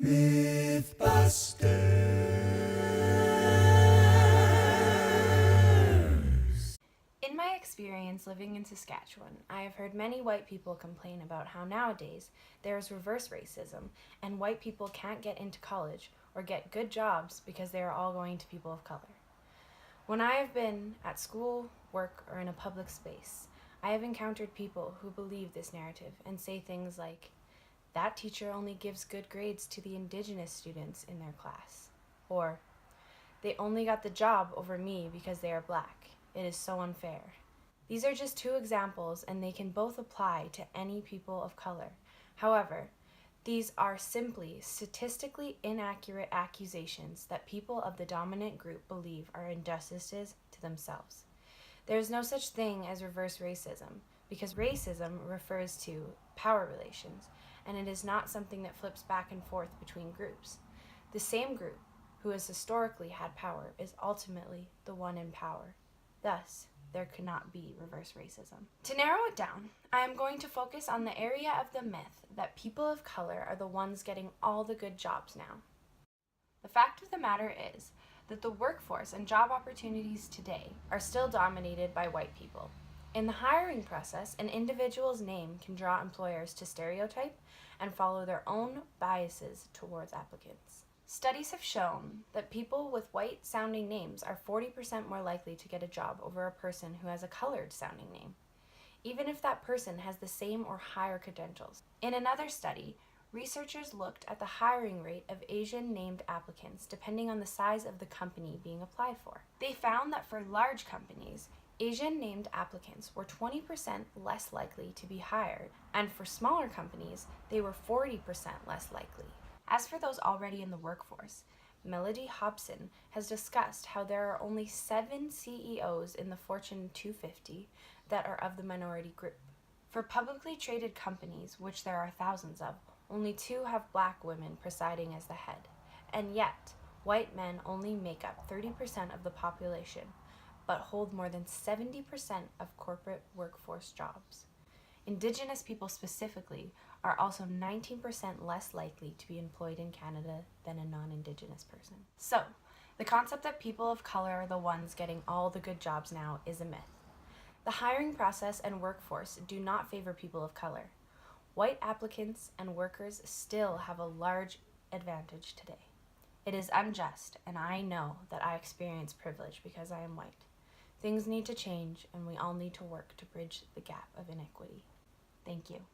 Mythbusters. In my experience living in Saskatchewan, I have heard many white people complain about how nowadays there is reverse racism and white people can't get into college or get good jobs because they are all going to people of color. When I have been at school, work, or in a public space, I have encountered people who believe this narrative and say things like, "That teacher only gives good grades to the Indigenous students in their class," or "They only got the job over me because they are black. It is so unfair." These are just two examples, and they can both apply to any people of color. However, these are simply statistically inaccurate accusations that people of the dominant group believe are injustices to themselves. There is no such thing as reverse racism, because racism refers to power relations, and it is not something that flips back and forth between groups. The same group who has historically had power is ultimately the one in power. Thus, there cannot be reverse racism. To narrow it down, I am going to focus on the area of the myth that people of color are the ones getting all the good jobs now. The fact of the matter is that the workforce and job opportunities today are still dominated by white people. In the hiring process, an individual's name can draw employers to stereotype and follow their own biases towards applicants. Studies have shown that people with white-sounding names are 40% more likely to get a job over a person who has a colored-sounding name, even if that person has the same or higher credentials. In another study, researchers looked at the hiring rate of Asian-named applicants depending on the size of the company being applied for. They found that for large companies, Asian-named applicants were 20% less likely to be hired, and for smaller companies, they were 40% less likely. As for those already in the workforce, Melody Hobson has discussed how there are only 7 CEOs in the Fortune 250 that are of the minority group. For publicly traded companies, which there are thousands of, only 2 have black women presiding as the head. And yet, white men only make up 30% of the population, but hold more than 70% of corporate workforce jobs. Indigenous people specifically are also 19% less likely to be employed in Canada than a non-Indigenous person. So, the concept that people of color are the ones getting all the good jobs now is a myth. The hiring process and workforce do not favor people of color. White applicants and workers still have a large advantage today. It is unjust, and I know that I experience privilege because I am white. Things need to change, and we all need to work to bridge the gap of inequity. Thank you.